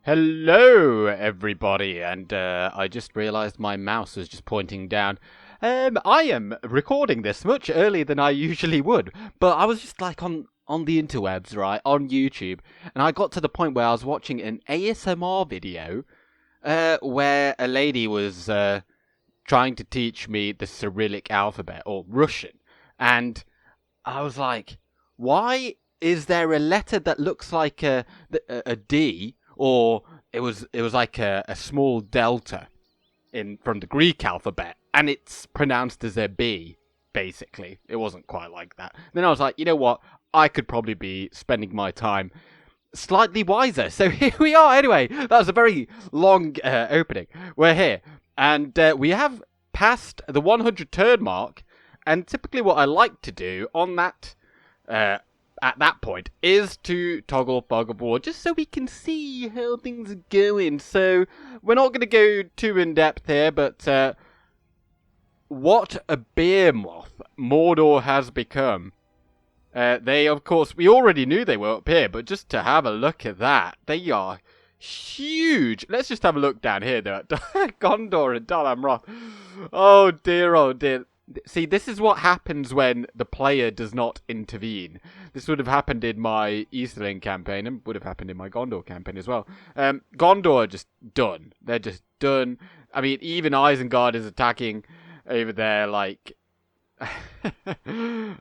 Hello, everybody, and I just realised my mouse was just pointing down. I am recording this much earlier than I usually would, but I was just like on the interwebs, right, on YouTube, and I got to the point where I was watching an ASMR video where a lady was trying to teach me the Cyrillic alphabet, or Russian, and I was like, why is there a letter that looks like a D, or it was like a small delta from the Greek alphabet, and it's pronounced as a B, basically. It wasn't quite like that. Then I was like, you know what? I could probably be spending my time slightly wiser. So here we are. Anyway, that was a very long opening. We're here, and we have passed the 100 turn mark. And typically what I like to do on that, at that point, is to toggle Fog of War, just so we can see how things are going. So, we're not going to go too in-depth here, but what a behemoth Mordor has become. They, of course, we already knew they were up here, but just to have a look at that, they are huge. Let's just have a look down here, though, at Gondor and Dal Amroth. Oh dear, oh dear. See, this is what happens when the player does not intervene. This would have happened in my Easterling campaign, and would have happened in my Gondor campaign as well. Gondor are just done. They're just done. I mean, even Isengard is attacking over there, like...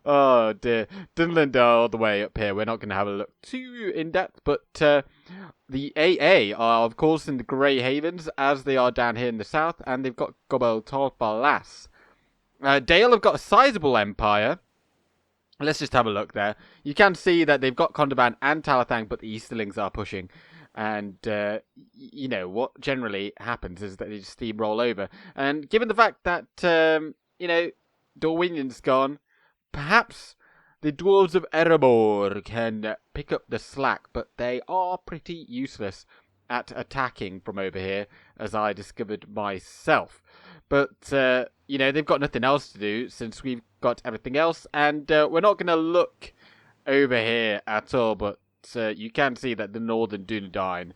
oh, dear. Dunlin are all the way up here. We're not going to have a look too in-depth, but the AA are, of course, in the Grey Havens, as they are down here in the south, and they've got Gobel Torbalas. Dale have got a sizable empire. Let's just have a look there. You can see that they've got Gundabad and Talathang, but the Easterlings are pushing. And, you know, what generally happens is that they just steamroll over. And given the fact that, you know, Dorwinian's gone, perhaps the Dwarves of Erebor can pick up the slack, but they are pretty useless at attacking from over here, as I discovered myself. But, you know, they've got nothing else to do since we've got everything else. And we're not going to look over here at all. But you can see that the Northern Dunedain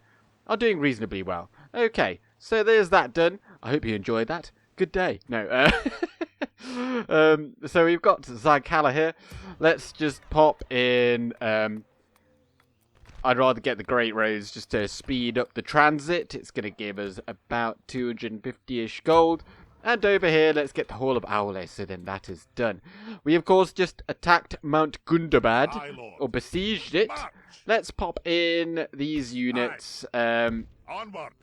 are doing reasonably well. Okay, so there's that done. I hope you enjoyed that. Good day. No, so we've got Zagkala here. Let's just pop in... I'd rather get the Great Roads just to speed up the transit. It's going to give us about 250-ish gold. And over here, let's get the Hall of Owle, so then that is done. We, of course, just attacked Mount Gundabad, or besieged it. March. Let's pop in these units. Onward.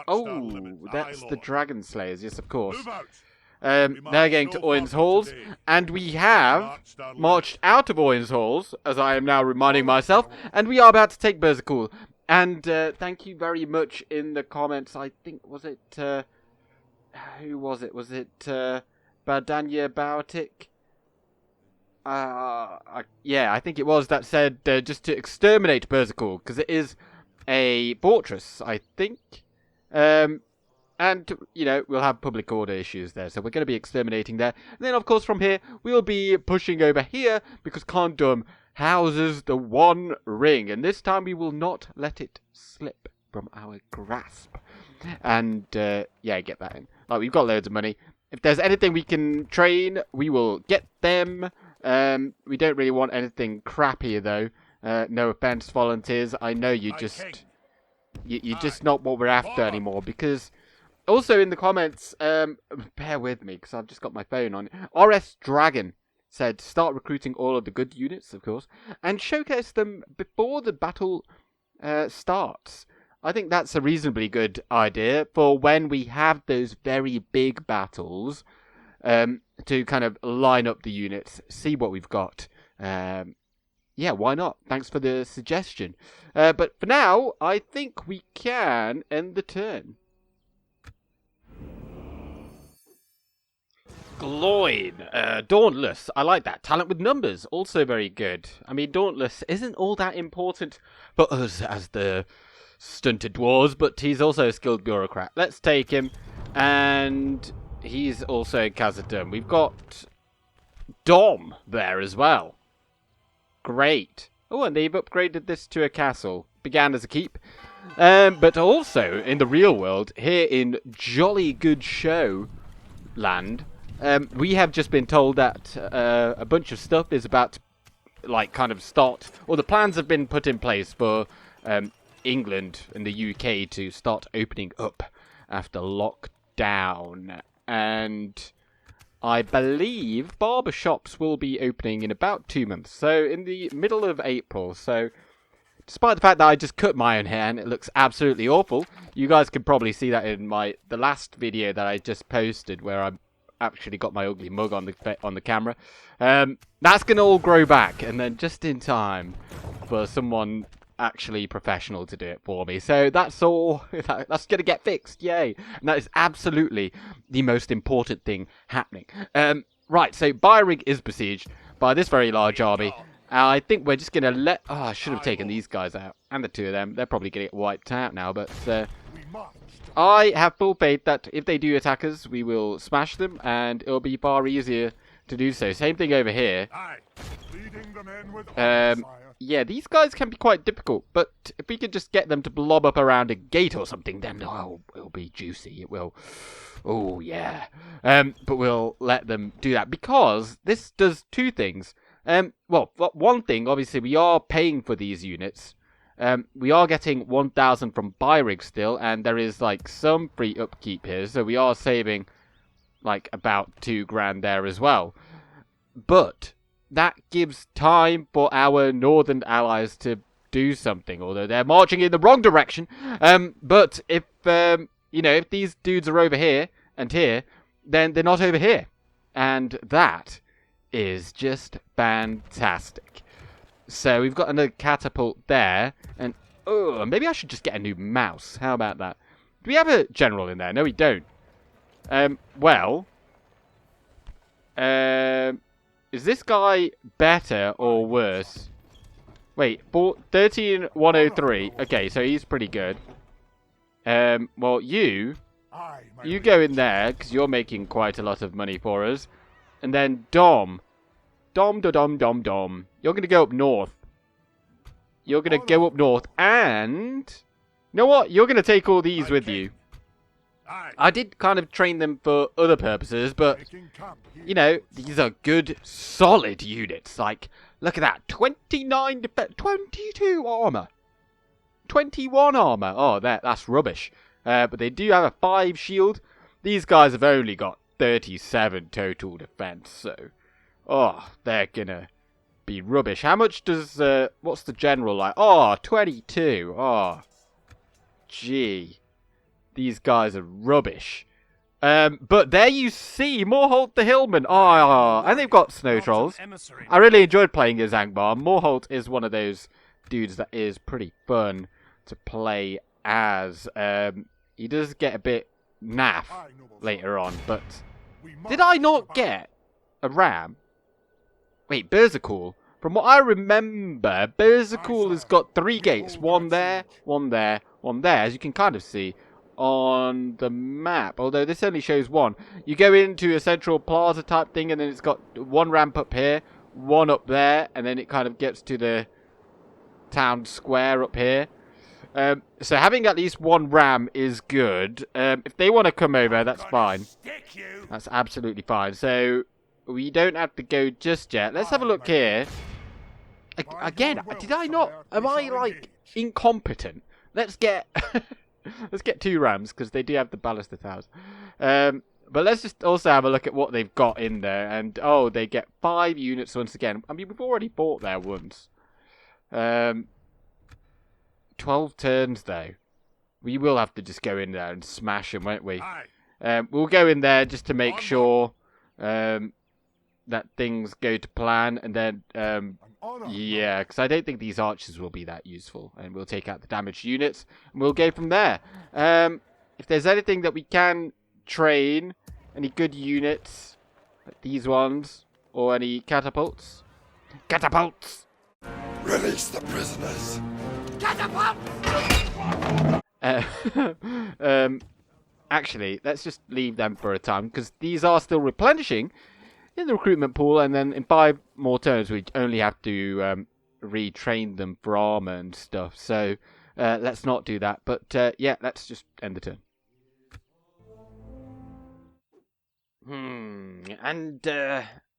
Oh, that's the Dragon Slayers, yes, of course. Move out. They're going to Oin's Halls, and we have marched out of Oin's Halls, as I am now reminding myself, and we are about to take Burzakul. And thank you very much in the comments. I think, was it, who was it? Was it Badanya Bautik? Yeah, I think it was that said just to exterminate Burzakul, because it is a fortress, I think. And, you know, we'll have public order issues there, so we're going to be exterminating there. And then, of course, from here, we'll be pushing over here, because Khazad-Dûm houses the One Ring. And this time, we will not let it slip from our grasp. And, yeah, get that in. Like, we've got loads of money. If there's anything we can train, we will get them. We don't really want anything crappy, though. No offense, volunteers. I know you're just not what we're after anymore, because... Also in the comments, bear with me, because I've just got my phone on. RS Dragon said, start recruiting all of the good units, of course, and showcase them before the battle starts. I think that's a reasonably good idea for when we have those very big battles, to kind of line up the units, see what we've got. Yeah, why not? Thanks for the suggestion. But for now, I think we can end the turn. Gloin, Dauntless, I like that. Talent with numbers, also very good. I mean, Dauntless isn't all that important for us as the stunted dwarves, but he's also a skilled bureaucrat. Let's take him, and he's also in Khazad-Dûm. We've got Dom there as well. Great. Oh, and they've upgraded this to a castle. Began as a keep. But also, in the real world, here in Jolly Good Show land, we have just been told that a bunch of stuff is about to, like, kind of start, or the plans have been put in place for England and the UK to start opening up after lockdown. And I believe barber shops will be opening in about 2 months, so in the middle of April. So despite the fact that I just cut my own hair and it looks absolutely awful, you guys can probably see that in the last video that I just posted, where I actually got my ugly mug on the camera. That's gonna all grow back, and then just in time for someone actually professional to do it for me. So that's all. That's gonna get fixed. Yay! And that is absolutely the most important thing happening. Right. So Byrig is besieged by this very large army. I think we're just going to let... Oh, I should have taken these guys out. And the two of them. They're probably going to get wiped out now. But I have full faith that if they do attack us, we will smash them. And it'll be far easier to do so. Same thing over here. Yeah, these guys can be quite difficult. But if we could just get them to blob up around a gate or something, then it'll be juicy. It will... Oh, yeah. But we'll let them do that. Because this does two things. Well, one thing, obviously, we are paying for these units. We are getting 1,000 from Byrig still, and there is, like, some free upkeep here, so we are saving, like, about 2 grand there as well. But that gives time for our northern allies to do something, although they're marching in the wrong direction. But if, you know, if these dudes are over here and here, then they're not over here. And that is just fantastic. So we've got another catapult there, and oh, maybe I should just get a new mouse. How about that? Do we have a general in there? No, we don't. Well, is this guy better or worse? Wait, 13,103. Okay, so he's pretty good. Well, you go in there because you're making quite a lot of money for us. And then Dom. You're going to go up north. You're going to go up north. And you know what? You're going to take all these with you. I did kind of train them for other purposes, but, you know, these are good, solid units. Like, look at that. 29 defense, 22 armor. 21 armor. Oh, that's rubbish. But they do have a 5 shield. These guys have only got 37 total defense, so they're gonna be rubbish. How much does what's the general like? 22. Gee, these guys are rubbish. But there you see Morholt the Hillman. And they've got snow trolls. I really enjoyed playing as Angbar. Morholt is one of those dudes that is pretty fun to play as. He does get a bit naff later on, but did I not get a ram? Wait, Burzakul. From what I remember, Burzakul has got 3 gates. One there, one there, one there, as you can kind of see on the map. Although this only shows 1. You go into a central plaza type thing, and then it's got 1 ramp up here, 1 up there, and then it kind of gets to the town square up here. So having at least 1 ram is good. If they want to come over, that's fine. That's absolutely fine. So we don't have to go just yet. Let's have a look here. Again, did I not? Am I like incompetent? Let's get let's get 2 rams because they do have the ballista towers. But let's just also have a look at what they've got in there. And they get 5 units once again. I mean, we've already bought there once. 12 turns, though. We will have to just go in there and smash them, won't we? We'll go in there just to make sure that things go to plan. And then, yeah, because I don't think these archers will be that useful. And we'll take out the damaged units. And we'll go from there. If there's anything that we can train, any good units, like these ones, or any catapults. Catapults! Release the prisoners! Actually, let's just leave them for a time, because these are still replenishing in the recruitment pool, and then in 5 more turns we only have to retrain them for armor and stuff. So Let's not do that. But yeah, let's just end the turn. And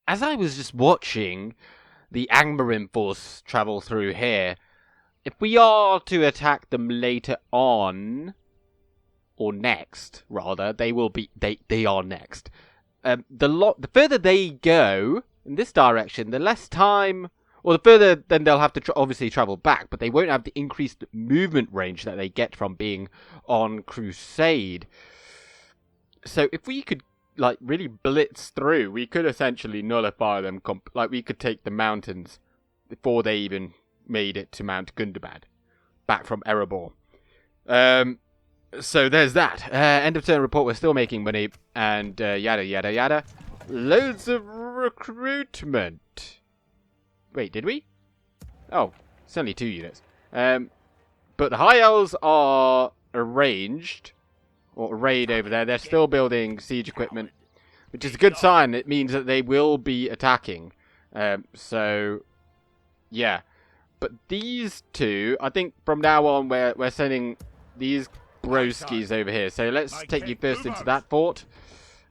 as I was just watching the Angmarin force travel through here, if we are to attack them later on, or next, rather, they will be. They are next. The further they go in this direction, the less time, or the further then they'll have to obviously travel back, but they won't have the increased movement range that they get from being on crusade. So if we could like really blitz through, we could essentially nullify them. Like we could take the mountains before they even made it to Mount Gundabad, back from Erebor. So there's that. End of turn report. We're still making money, and yada yada yada. Loads of recruitment. Wait, did we? Oh, it's only 2 units. But the High Elves are arranged, or arrayed over there. They're still building siege equipment, which is a good sign. It means that they will be attacking. So, yeah. But these two, I think from now on we're sending these broskies over here. So let's take you first into that fort.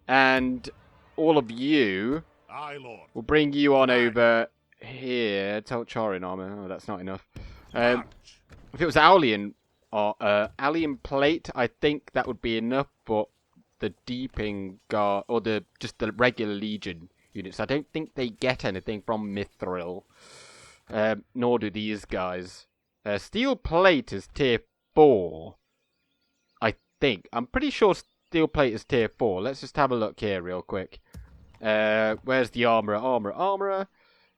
And all of you, we'll bring you on over here. Charin armor. Oh, that's not enough. If it was Alien plate, I think that would be enough for the Deeping Guard, or just the regular Legion units. I don't think they get anything from Mithril. Nor do these guys. Steel plate is tier 4. I think. I'm pretty sure steel plate is tier 4. Let's just have a look here real quick. Where's the armorer?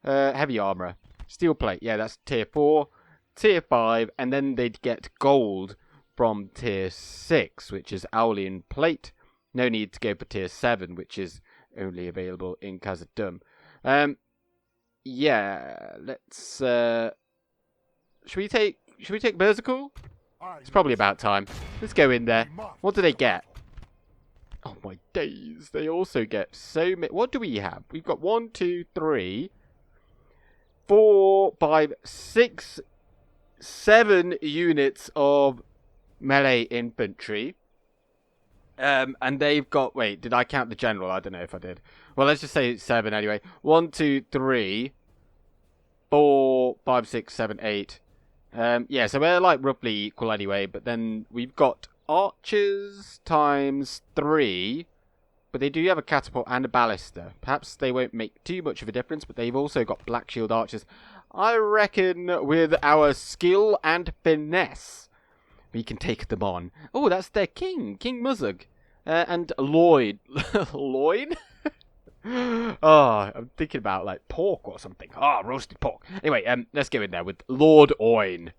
Heavy armorer. Steel plate. Yeah, that's tier 4. Tier 5. And then they'd get gold from tier 6, which is Aulian plate. No need to go for tier 7, which is only available in Khazad-Dûm. Yeah, let's should we take Burzakul? It's probably about time. Let's go in there. What do they get? Oh my days, they also get so many. What do we have? We've got 1, 2, 3, 4, 5, 6, 7 units of melee infantry. And they've got, wait, did I count the general? I don't know if I did. Well, let's just say 7 anyway. 1, 2, 3, 4, 5, 6, 7, 8. Yeah, so we're like roughly equal anyway. But then we've got archers times 3. But they do have a catapult and a ballista. Perhaps they won't make too much of a difference, but they've also got black shield archers. I reckon with our skill and finesse, we can take them on. Oh, that's their king, King Muzzug. And Lloyd. Lloyd? Oh, I'm thinking about like pork or something. Ah, roasted pork. Anyway, let's go in there with Lord Oin.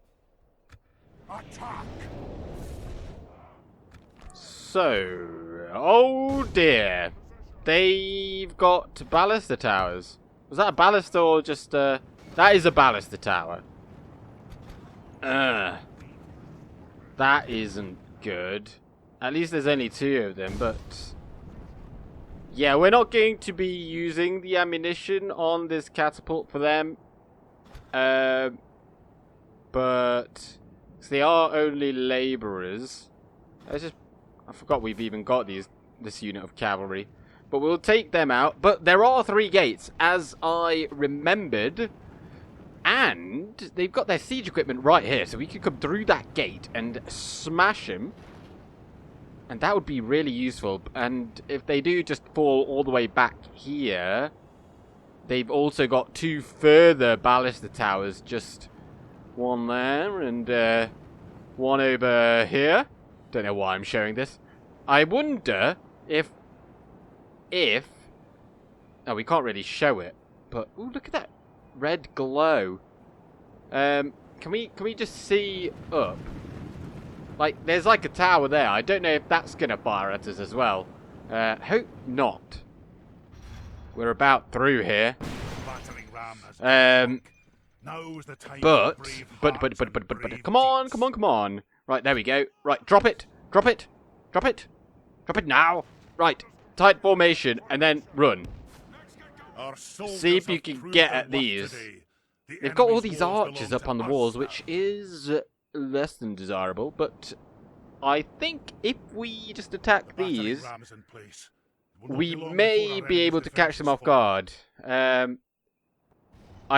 Attack! So, oh dear. They've got ballista towers. Was that a ballista or just that is a ballista tower. That isn't good. At least there's only 2 of them, but yeah, we're not going to be using the ammunition on this catapult for them. But they are only labourers. I forgot we've even got this unit of cavalry. But we'll take them out. But there are 3 gates, as I remembered. And they've got their siege equipment right here, so we could come through that gate and smash them. And that would be really useful. And if they do just fall all the way back here, they've also got 2 further ballista towers. Just one there and one over here. Don't know why I'm showing this. I wonder if... Oh, we can't really show it. But, ooh, look at that red glow. Can we just see up? Like, there's like a tower there. I don't know if that's going to fire at us as well. Hope not. We're about through here. But, come on. Right, there we go. Right, drop it now. Right, tight formation, and then run. See if you can get at these. They've got all these archers up on the walls, which is less than desirable, but I think if we just attack these, we may be able to catch them off guard. I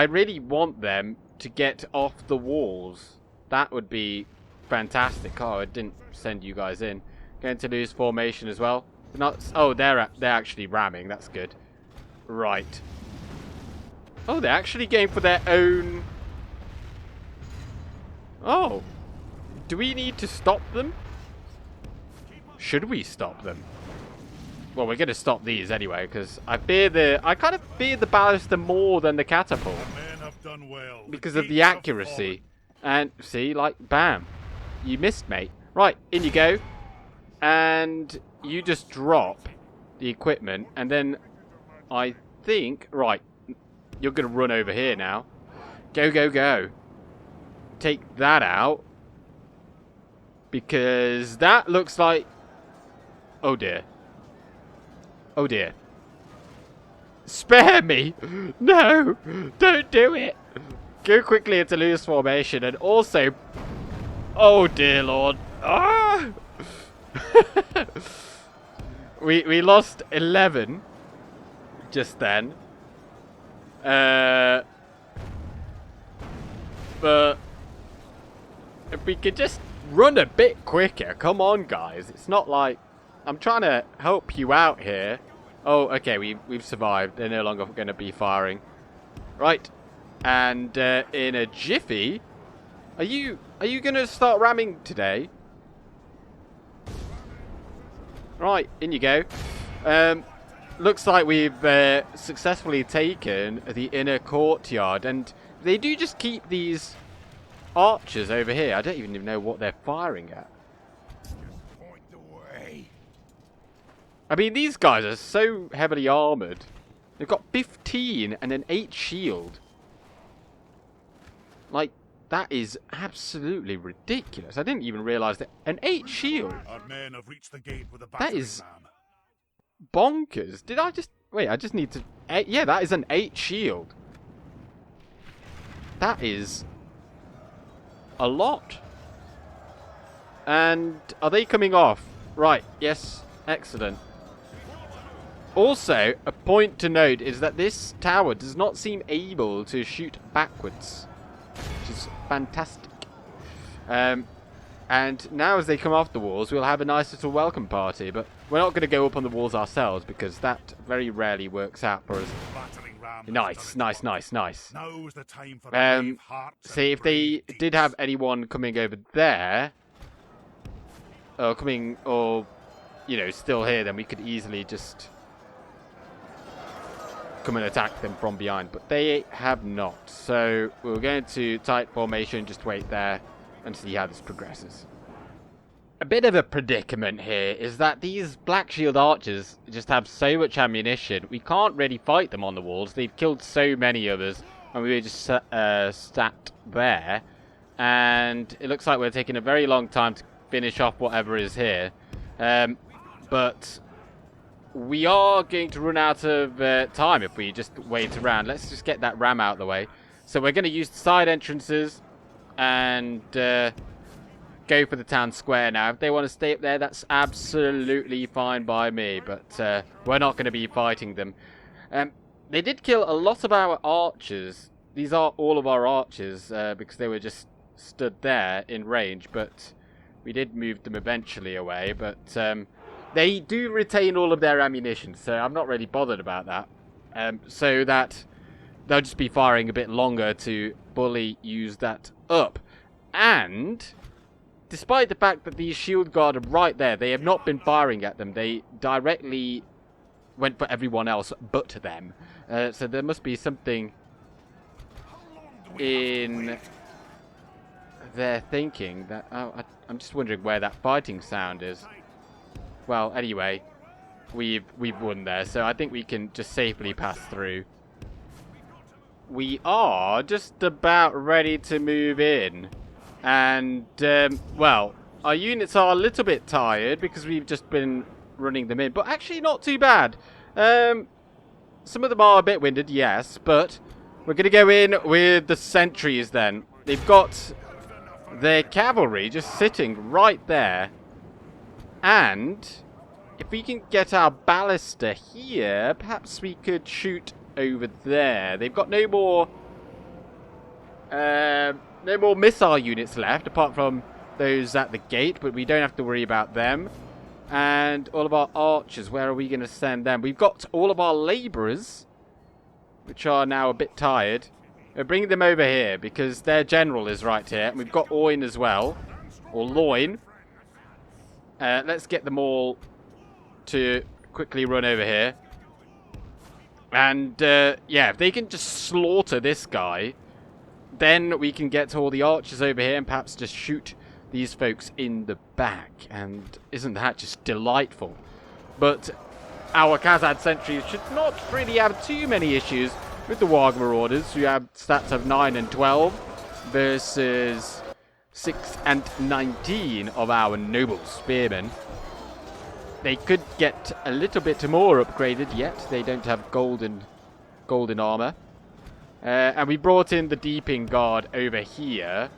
really want them to get off the walls. That would be fantastic. Oh, I didn't send you guys in. Going to lose formation as well. They're actually ramming. That's good. Right. Oh, they're actually going for their own. Oh, do we need to stop them? Should we stop them? Well, we're going to stop these anyway, because I kind of fear the ballista more than the catapult. Because of the accuracy. And, see, like, bam. You missed, mate. Right, in you go. And you just drop the equipment, and then I think... Right, you're going to run over here now. Go, go, go. Take that out. Because that looks like... Oh, dear. Oh dear. Spare me! No! Don't do it! Go quickly into loose formation and also... Oh dear lord. Ah! we lost 11 just then. But if we could just run a bit quicker. Come on guys. It's not like... I'm trying to help you out here. Oh, okay, we've survived. They're no longer going to be firing. Right. And in a jiffy, are you going to start ramming today? Right, in you go. Looks like we've successfully taken the inner courtyard, and they do just keep these archers over here. I don't even know what they're firing at. I mean, these guys are so heavily armoured. They've got 15 and an 8 shield. Like, that is absolutely ridiculous. I didn't even realise that an 8 shield. Our men have reached the gate with a That is bonkers. Did I just... Wait, I just need to... Yeah, that is an 8 shield. That is a lot. And are they coming off? Right, yes. Excellent. Also, a point to note is that this tower does not seem able to shoot backwards, which is fantastic. And now as they come off the walls, we'll have a nice little welcome party, but we're not going to go up on the walls ourselves because that very rarely works out for us. Nice, nice, nice, nice. See, if they did have anyone coming over there, or you know, still here, then we could easily just come and attack them from behind, but they have not. So we're going to tight formation, just wait there and see how this progresses. A bit of a predicament here is that these Black Shield archers just have so much ammunition. We can't really fight them on the walls. They've killed so many of us, and we were just sat there. And it looks like we're taking a very long time to finish off whatever is here. But we are going to run out of time if we just wait around. Let's just get that ram out of the way. So we're going to use the side entrances and go for the town square now. If they want to stay up there, that's absolutely fine by me. But we're not going to be fighting them. They did kill a lot of our archers. These are all of our archers because they were just stood there in range. But we did move them eventually away. But they do retain all of their ammunition. So I'm not really bothered about that. So that they'll just be firing a bit longer to fully use that up. And despite the fact that these shield guard are right there, they have not been firing at them. They directly went for everyone else but them. So there must be something in their thinking that... Oh, I'm just wondering where that fighting sound is. Well, anyway, we've won there, so I think we can just safely pass through. We are just about ready to move in. And, well, our units are a little bit tired because we've just been running them in. But actually not too bad. Some of them are a bit winded, yes. But we're going to go in with the sentries then. They've got their cavalry just sitting right there. And if we can get our ballista here, perhaps we could shoot over there. They've got no more missile units left, apart from those at the gate, but we don't have to worry about them. And all of our archers, where are we going to send them? We've got all of our labourers, which are now a bit tired. We're bringing them over here, because their general is right here. And we've got Oin as well, or Loin. Let's get them all to quickly run over here. And, yeah, if they can just slaughter this guy, then we can get to all the archers over here and perhaps just shoot these folks in the back. And isn't that just delightful? But our Khazad sentries should not really have too many issues with the Warg Marauders, who have stats of 9 and 12 versus 6 and 19 of our noble spearmen. They could get a little bit more upgraded, yet they don't have golden armor. And we brought in the Deeping Guard over here.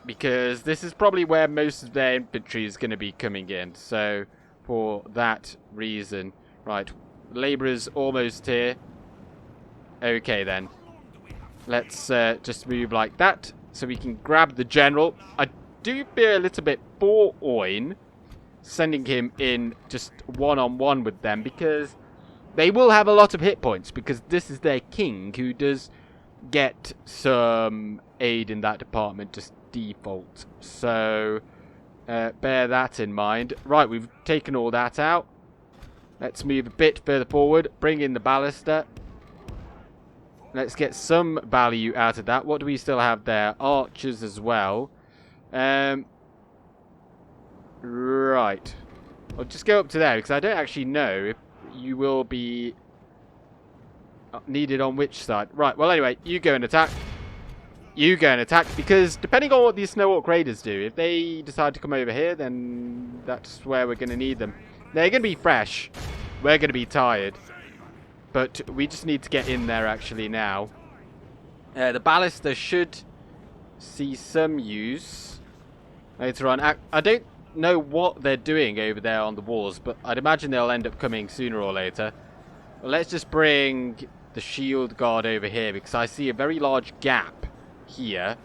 Because this is probably where most of their infantry is going to be coming in. So, for that reason. Right, labourers almost here. Okay then. Let's just move like that, so we can grab the general. I do fear a little bit for Oin, sending him in just one-on-one with them, because they will have a lot of hit points, because this is their king, who does get some aid in that department, just default. So, bear that in mind. Right, we've taken all that out. Let's move a bit further forward, bring in the ballista. Let's get some value out of that. What do we still have there? Archers as well. Right. I'll just go up to there, because I don't actually know if you will be needed on which side. Right, well anyway, you go and attack. You go and attack, because depending on what these Snow Orc Raiders do, if they decide to come over here, then that's where we're going to need them. They're going to be fresh. We're going to be tired. But we just need to get in there actually now. The ballista should see some use later on. I don't know what they're doing over there on the walls, but I'd imagine they'll end up coming sooner or later. Well, let's just bring the shield guard over here, because I see a very large gap here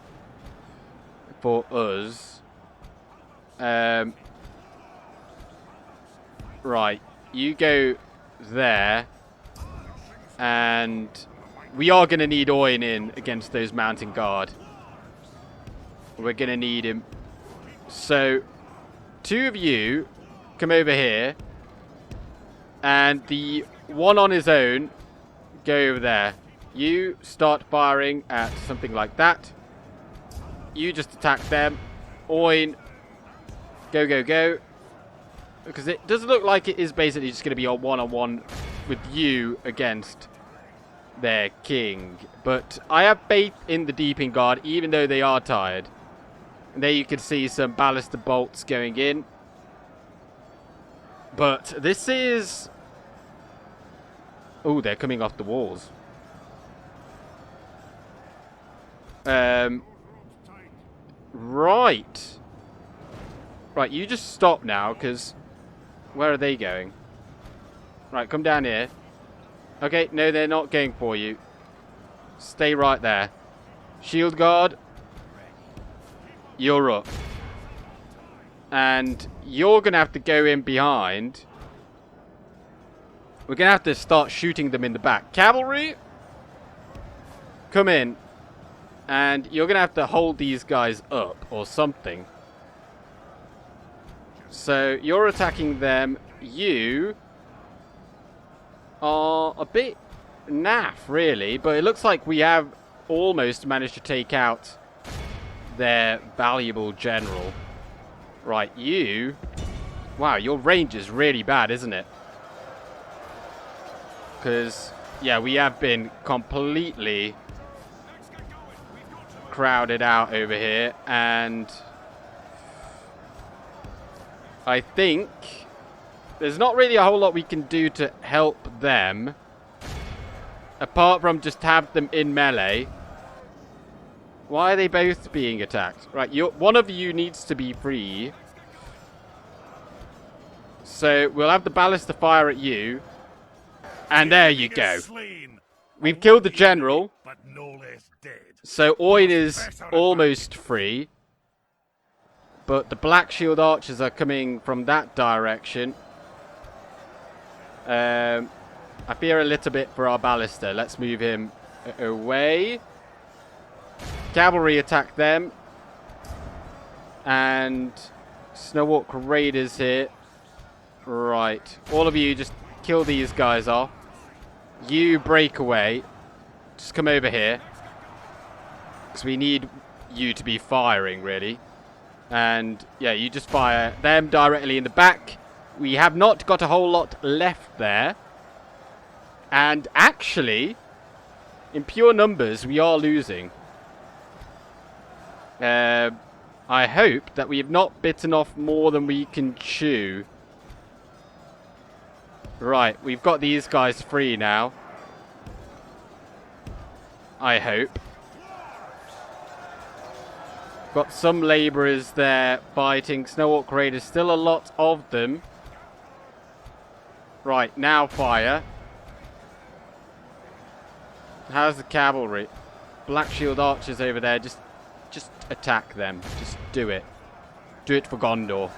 for us. Right, you go there. And we are going to need Oin in against those mountain guard. We're going to need him. So, 2 of you come over here. And the one on his own, go over there. You start firing at something like that. You just attack them. Oin, go, go, go. Because it does look like it is basically just going to be a one-on-one with you against their king. But I have faith in the Deeping Guard, even though they are tired. And there you can see some ballista bolts going in. But this is... oh, they're coming off the walls. Right. Right, you just stop now, because... where are they going? Right, come down here. Okay, no, they're not going for you. Stay right there. Shield guard. You're up. And you're going to have to go in behind. We're going to have to start shooting them in the back. Cavalry, come in. And you're going to have to hold these guys up or something. So, you're attacking them. You are a bit naff, really, but it looks like we have almost managed to take out their valuable general. Right, you... wow, your range is really bad, isn't it? Because, yeah, we have been completely crowded out over here, and I think there's not really a whole lot we can do to help them, apart from just have them in melee. Why are they both being attacked? Right, one of you needs to be free. So we'll have the ballista fire at you. And there you go. We've killed the general. But no less dead. So Oin is almost free. But the Black Shield Archers are coming from that direction. I fear a little bit for our ballista. Let's move him away. Cavalry attack them. And Snow Orc Raiders here. Right. All of you just kill these guys off. You break away. Just come over here. Because we need you to be firing, really. And, yeah, you just fire them directly in the back. We have not got a whole lot left there. And, actually, in pure numbers, we are losing. I hope that we have not bitten off more than we can chew. Right, we've got these guys free now. I hope. Got some labourers there fighting. Snow Orc Raiders, still a lot of them. Right, now fire. How's the cavalry? Black Shield Archers over there, just attack them. Just do it. Do it for Gondor,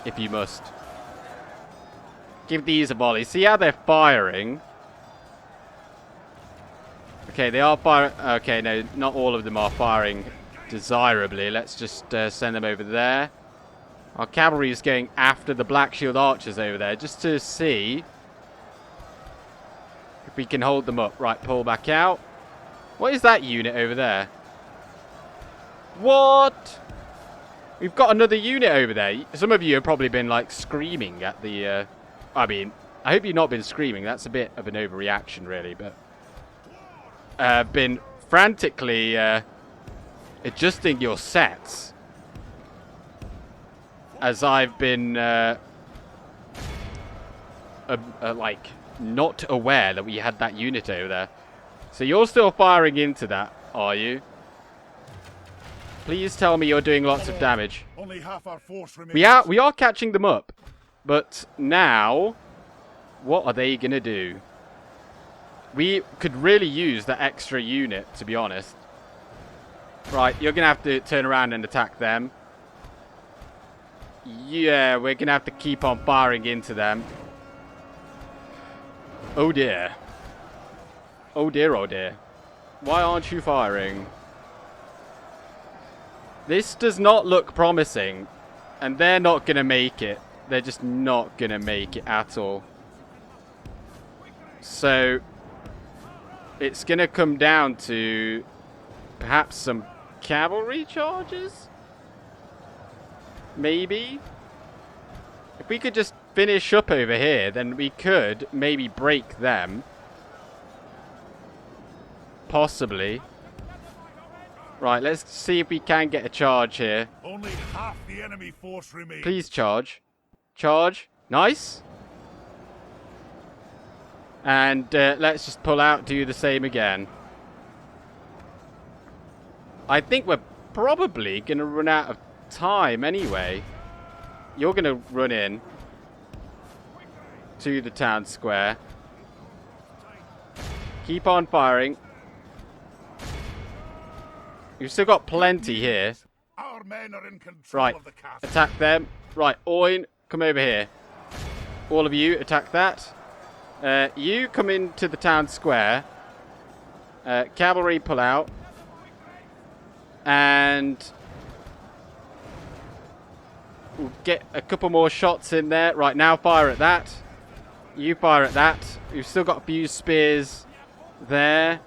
if you must. Give these a volley. See how they're firing? Okay, they are firing. Okay, no, not all of them are firing desirably. Let's just send them over there. Our cavalry is going after the Black Shield Archers over there, just to see if we can hold them up. Right, pull back out. What is that unit over there? What? We've got another unit over there. Some of you have probably been, like, screaming at the... I mean, I hope you've not been screaming. That's a bit of an overreaction, really. But been frantically adjusting your sets as I've been like not aware that we had that unit over there. So you're still firing into that, are you? Please tell me you're doing lots of damage. Only half our force remains. We are catching them up. But now, what are they going to do? We could really use that extra unit, to be honest. Right, you're going to have to turn around and attack them. Yeah, we're going to have to keep on firing into them. Oh dear. Oh dear, oh dear. Why aren't you firing? This does not look promising. And they're not going to make it. They're just not going to make it at all. So, it's going to come down to perhaps some cavalry charges? Maybe? If we could just finish up over here, then we could maybe break them. Possibly. Right, let's see if we can get a charge here. Only half the enemy force remains. Please charge. Charge. Nice. And let's just pull out, do the same again. I think we're probably going to run out of time anyway. You're going to run in to the town square. Keep on firing. We've still got plenty here. Our men are in control Right, of the castle. attack them. Right, Oin, come over here. All of you, attack that. You come into the town square. Cavalry, pull out. And we'll get a couple more shots in there. Right, now fire at that. You fire at that. We've still got a few spears there.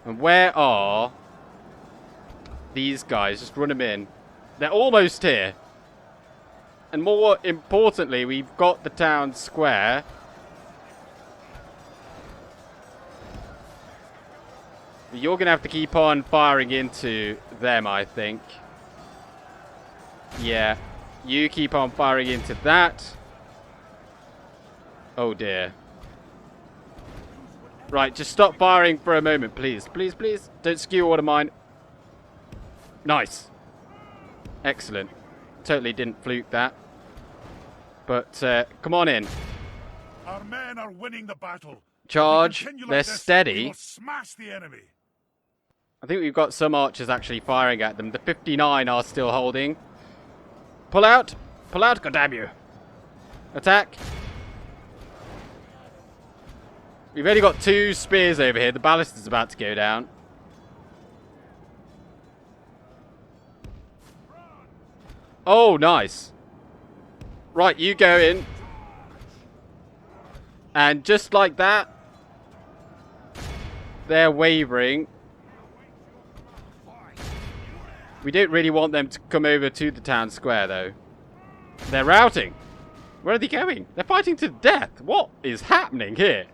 And where are these guys? Just run them in. They're almost here. And more importantly, we've got the town square. You're going to have to keep on firing into them, I think. Yeah. You keep on firing into that. Oh, dear. Right, just stop firing for a moment, please. Please, please. Don't skew all of mine. Nice. Excellent. Totally didn't fluke that. But, come on in. Our men are winning the battle. Charge. If we continue They're like this, steady. we will smash the enemy. I think we've got some archers actually firing at them. The 59 are still holding. Pull out. Pull out, goddamn you. Attack. We've only got 2 spears over here. The ballast is about to go down. Oh, nice. Right, you go in. And just like that, they're wavering. We don't really want them to come over to the town square, though. They're routing. Where are they going? They're fighting to the death. What is happening here?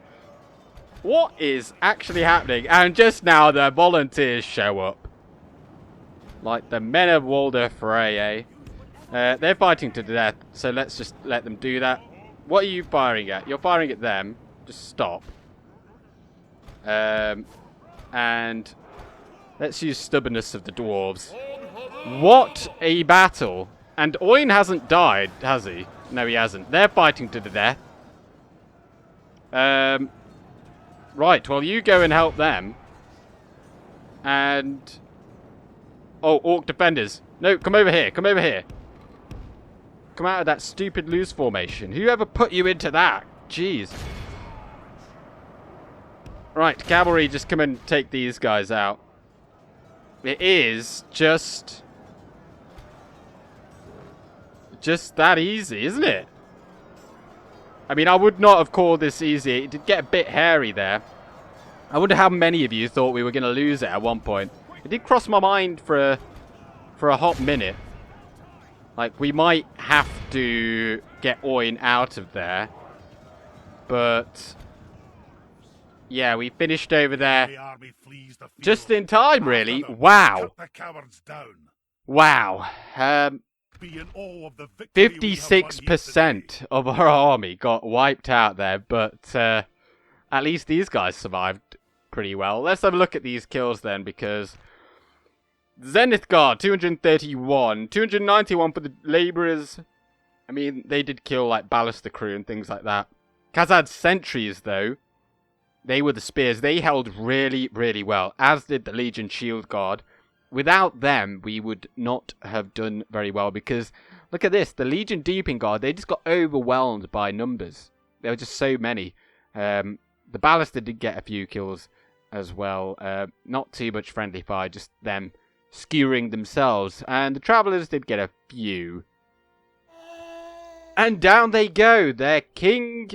What is actually happening? And just now, the volunteers show up. Like the men of Walder Frey, eh? They're fighting to the death, so let's just let them do that. What are you firing at? You're firing at them. Just stop. And let's use stubbornness of the dwarves. What a battle. And Oin hasn't died, has he? No, he hasn't. They're fighting to the death. Right, well, you go and help them. And... oh, Orc defenders. No, come over here. Come over here. Come out of that stupid loose formation. Whoever put you into that? Jeez. Right, cavalry, just come and take these guys out. It is just that easy, isn't it? I mean, I would not have called this easy. It did get a bit hairy there. I wonder how many of you thought we were going to lose it at one point. It did cross my mind for a hot minute. Like, we might have to get Oin out of there. But... yeah, we finished over there just in time, really. Wow. Wow. 56% of our army got wiped out there, but at least these guys survived pretty well. Let's have a look at these kills then, because Zenith Guard, 231, 291 for the labourers. I mean, they did kill like Ballister crew and things like that. Khazad sentries, though, they were the spears. They held really, really well, as did the Legion Shield Guard. Without them, we would not have done very well, because look at this. The Legion Deeping Guard, they just got overwhelmed by numbers. There were just so many. The Ballister did get a few kills as well. Not too much friendly fire, just them skewering themselves. And the Travellers did get a few. And down they go. Their king...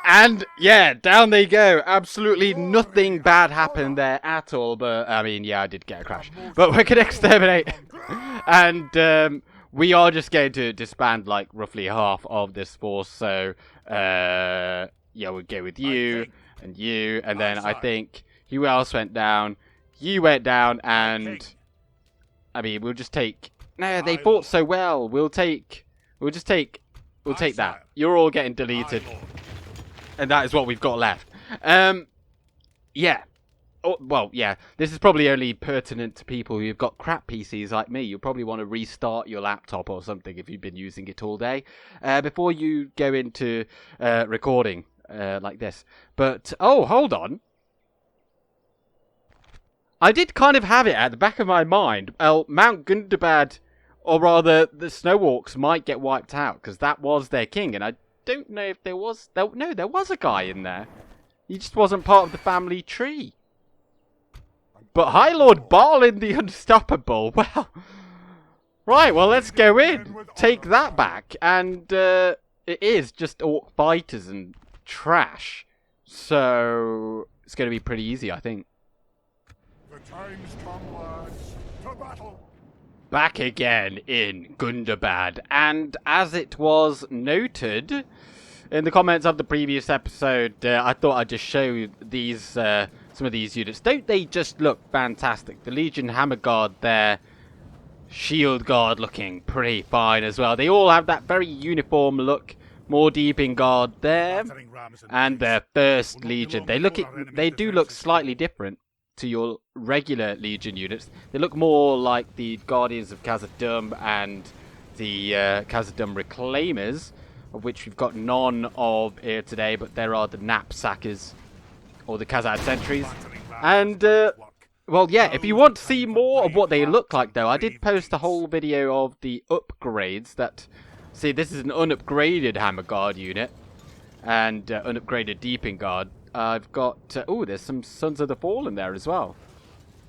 and, yeah, down they go. Absolutely nothing bad happened there at all. But, I mean, yeah, I did get a crash. But we can exterminate. And we are just going to disband, like, roughly half of this force. So, yeah, we'll go with you and you. And then I think who else went down? You went down and... I mean, we'll just take... no, they fought so well. We'll take that. You're all getting deleted. And that is what we've got left. Yeah. Oh, well, yeah. This is probably only pertinent to people who've got crap PCs like me. You'll probably want to restart your laptop or something if you've been using it all day before you go into recording like this. But, oh, hold on. I did kind of have it at the back of my mind. Well, Mount Gundabad, or rather the Snow Orcs, might get wiped out because that was their king, and I don't know if there was... no, there was a guy in there. He just wasn't part of the family tree. But Highlord Balin the Unstoppable, well... right, well, let's go in. Take that back. And it is just orc fighters and trash. So it's going to be pretty easy, I think. The time's come, lads. To battle. Back again in Gundabad, and as it was noted in the comments of the previous episode, I thought I'd just show these some of these units. Don't they just look fantastic? The Legion Hammer Guard there, Shield Guard looking pretty fine as well. They all have that very uniform look. More Deeping Guard there, and their First Legion. They do look slightly different. to your regular Legion units. They look more like the Guardians of Khazad-Dûm and the Khazad-Dûm Reclaimers, of which we've got none of here today, but there are the Knapsackers, or the Khazad Sentries. And, well, yeah, if you want to see more of what they look like, though, I did post a whole video of the upgrades that... See, this is an unupgraded Hammer Guard unit, and unupgraded Deeping Guard. I've got... oh, there's some Sons of the Fallen there as well.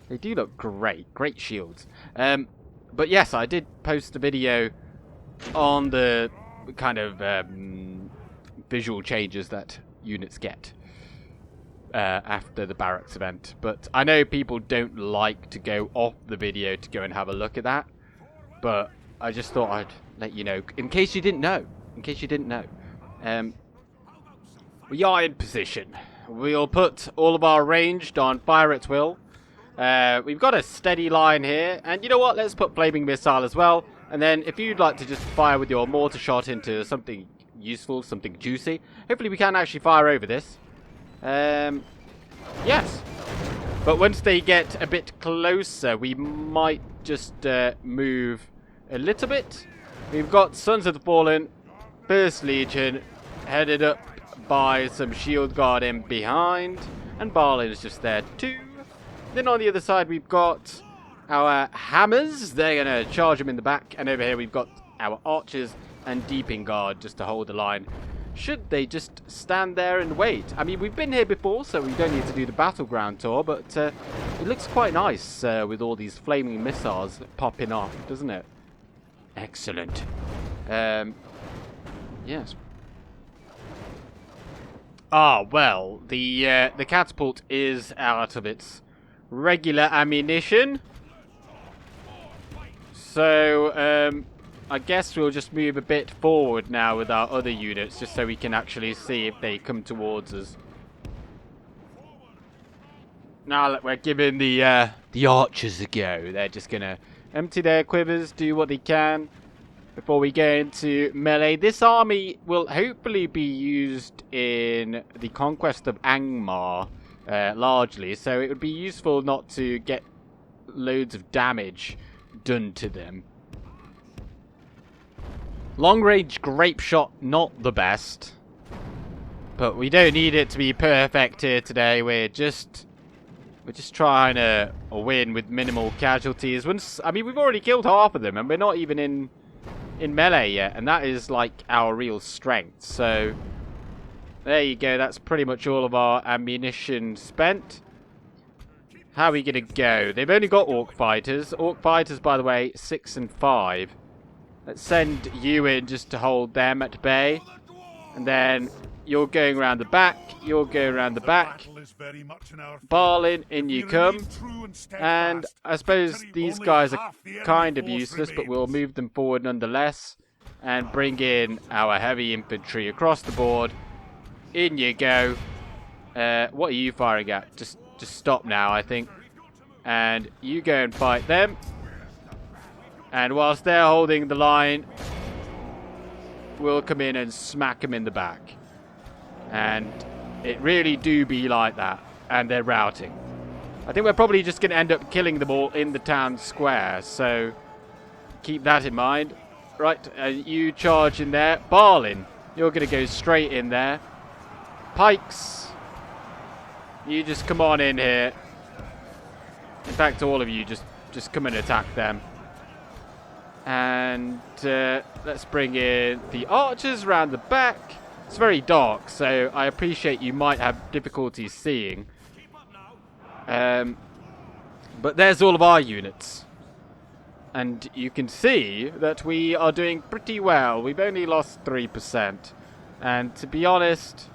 They do look great. Great shields. But yes, I did post a video on the kind of visual changes that units get after the barracks event. But I know people don't like to go off the video to go and have a look at that. But I just thought I'd let you know, in case you didn't know. We are in position. We'll put all of our ranged on fire at will. We've got a steady line here. And you know what? Let's put flaming missile as well. And then if you'd like to just fire with your mortar shot into something useful, something juicy. Hopefully we can actually fire over this. Yes. But once they get a bit closer, we might just move a little bit. We've got Sons of the Fallen, 1st Legion, headed up by some shield guard in behind. And Balin is just there too. Then on the other side we've got our hammers. They're going to charge them in the back. And over here we've got our archers and Deeping Guard just to hold the line. Should they just stand there and wait? I mean, we've been here before, so we don't need to do the battleground tour. But it looks quite nice with all these flaming missiles popping off, doesn't it? Excellent. Yes. Ah, well, the catapult is out of its regular ammunition. So, I guess we'll just move a bit forward now with our other units, just so we can actually see if they come towards us. Now that we're giving the archers a go, they're just gonna empty their quivers, do what they can before we go into melee. This army will hopefully be used in the conquest of Angmar, largely, so it would be useful not to get loads of damage done to them. Long range grape shot, not the best, but we don't need it to be perfect here today. We're just trying to win with minimal casualties. I mean, we've already killed half of them, and we're not even in melee yet, and that is like our real strength. So there you go. That's pretty much all of our ammunition spent. How are we gonna go? They've only got Orc fighters. Orc fighters, by the way, 6 and 5. Let's send you in just to hold them at bay. And then you're going around the back. You're going around the back. Balin, in you come. And I suppose these guys are kind of useless, but we'll move them forward nonetheless. And bring in our heavy infantry across the board. In you go. What are you firing at? Just stop now, I think. And you go and fight them. And whilst they're holding the line, we'll come in and smack them in the back. And it really do be like that. And they're routing. I think we're probably just going to end up killing them all in the town square. So keep that in mind. Right, you charge in there. Balin, you're going to go straight in there. Pikes, you just come on in here. In fact, all of you just come and attack them. And let's bring in the archers around the back. It's very dark, so I appreciate you might have difficulties seeing. But there's all of our units. And you can see that we are doing pretty well. We've only lost 3%. And to be honest,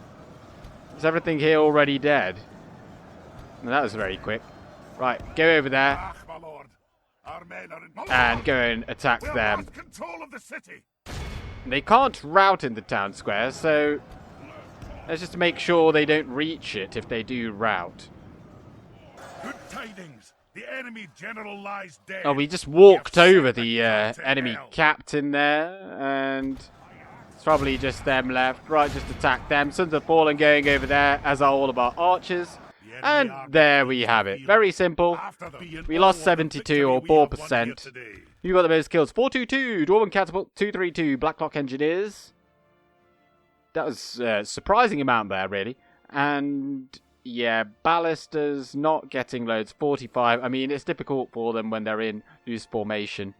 is everything here already dead? And that was very quick. Right, go over there. And go and attack them. They can't rout in the town square, so let's just make sure they don't reach it if they do rout. Good tidings. The enemy general lies dead. Oh, we just walked over the enemy captain there, and it's probably just them left. Right, just attack them. Sons of the Fallen going over there, as are all of our archers. And there we have it. Very simple. We lost 72 or 4%. You got the most kills. 422, Dwarven Catapult, 232, Blacklock Engineers. That was a surprising amount there, really. And yeah, Ballistas not getting loads. 45. I mean, it's difficult for them when they're in loose formation.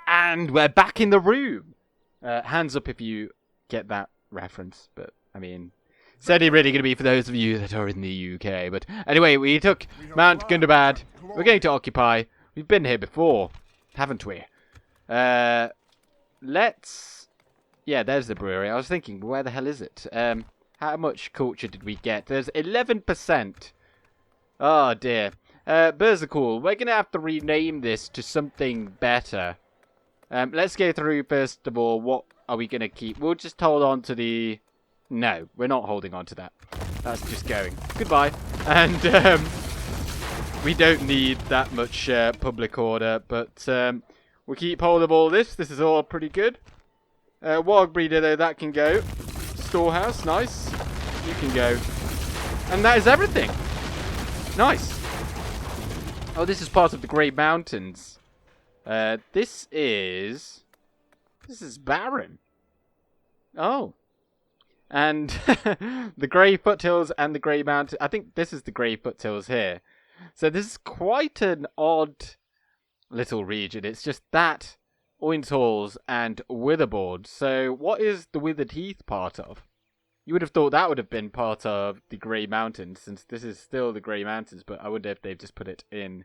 And we're back in the room. Hands up if you get that reference. But, I mean, it's only really going to be for those of you that are in the UK. But anyway, we took Mount Gundabad. We're going to occupy. We've been here before, haven't we? Let's... Yeah, there's the brewery. I was thinking, where the hell is it? How much culture did we get? There's 11%. Oh, dear. Burzakul, we're going to have to rename this to something better. Let's go through, first of all, what are we going to keep? We'll just hold on to the... No, we're not holding on to that. That's just going. Goodbye. And we don't need that much public order, but we'll keep hold of all this. This is all pretty good. Warg Breeder, though, that can go. Storehouse, nice. You can go. And that is everything. Nice. Oh, this is part of the Grey Mountains. This is barren. Oh. And the Grey Foothills and the Grey Mountains. I think this is the Grey Foothills here. So this is quite an odd little region. It's just that, Oin's Halls, and Witherboard. So what is the Withered Heath part of? You would have thought that would have been part of the Grey Mountains, since this is still the Grey Mountains. But I wonder if they've just put it in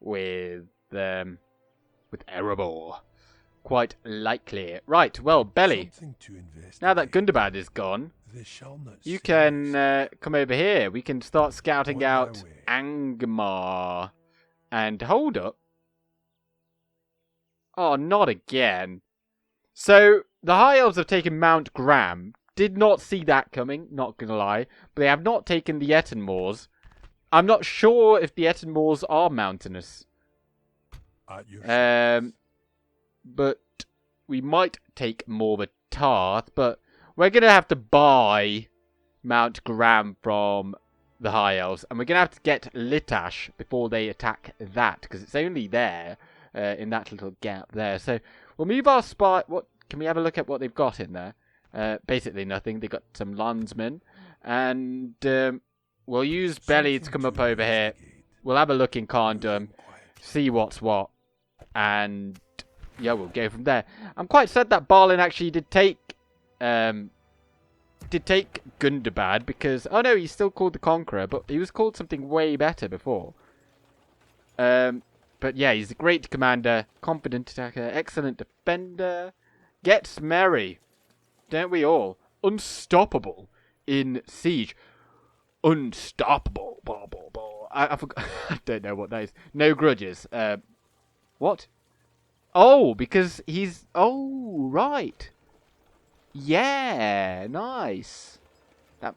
with Erebor. Quite likely. Right, well, Belly. Now that Gundabad is gone, you can come over here. We can start scouting out Angmar. And hold up. Oh, not again. So, the High Elves have taken Mount Graham. Did not see that coming, not gonna lie. But they have not taken the Etten Moors. I'm not sure if the Etten Moors are mountainous. But we might take Morva Tarth, but we're going to have to buy Mount Graham from the High Elves, and we're going to have to get Litash before they attack that, because it's only there, in that little gap there. So we'll move our spy... What? Can we have a look at what they've got in there? Basically nothing. They've got some landsmen, and we'll use Belly to come up over here. We'll have a look in Khazad-Dûm, see what's what, and... yeah, we'll go from there. I'm quite sad that Balin actually did take Gundabad, because... oh no, he's still called the Conqueror, but he was called something way better before. But yeah, he's a great commander, confident attacker, excellent defender, gets merry, don't we all? Unstoppable in siege. Unstoppable. I forgot. I don't know what that is. No grudges. What? Oh, because he's... oh, right. Yeah, nice.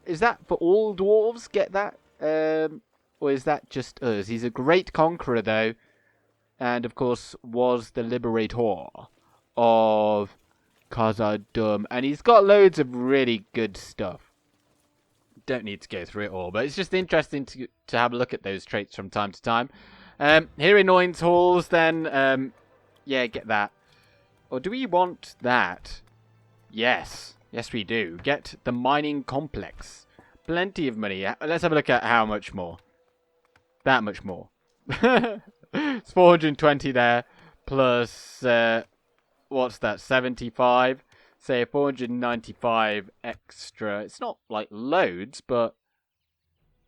Is that for all dwarves get that? Or is that just us? He's a great conqueror, though. And, of course, was the liberator of Khazad-Dûm. And he's got loads of really good stuff. Don't need to go through it all, but it's just interesting to have a look at those traits from time to time. Here in Oin's Halls, then... yeah, get that. Or do we want that? Yes. Yes, we do. Get the mining complex. Plenty of money. Let's have a look at how much more. That much more. It's 420 there. Plus, what's that? 75. Say 495 extra. It's not like loads, but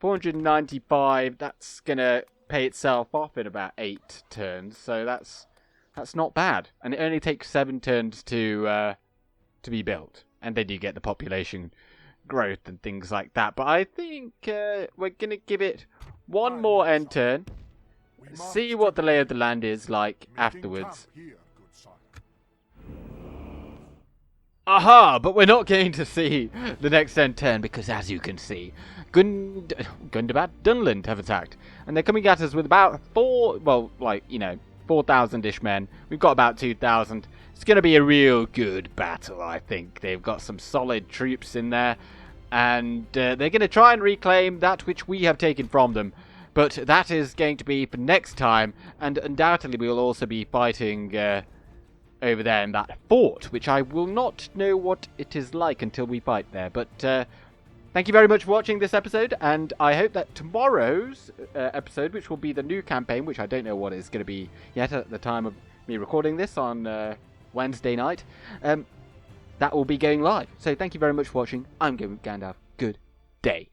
495, that's going to pay itself off in about 8 turns. So that's not bad, and it only takes 7 turns to be built, and then you get the population growth and things like that. But I think we're gonna give it one more end turn, see what the lay of the land is like afterwards. Aha! But we're not going to see the next end turn because, as you can see, Gundabad, Dunland have attacked, and they're coming at us with about 4,000-ish men. We've got about 2,000. It's going to be a real good battle, I think. They've got some solid troops in there. and they're going to try and reclaim that which we have taken from them. But that is going to be for next time, and undoubtedly we will also be fighting over there in that fort, which I will not know what it is like until we fight there. But thank you very much for watching this episode, and I hope that tomorrow's episode, which will be the new campaign, which I don't know what it's going to be yet at the time of me recording this on Wednesday night, that will be going live. So thank you very much for watching. I'm Gandalf. Good day.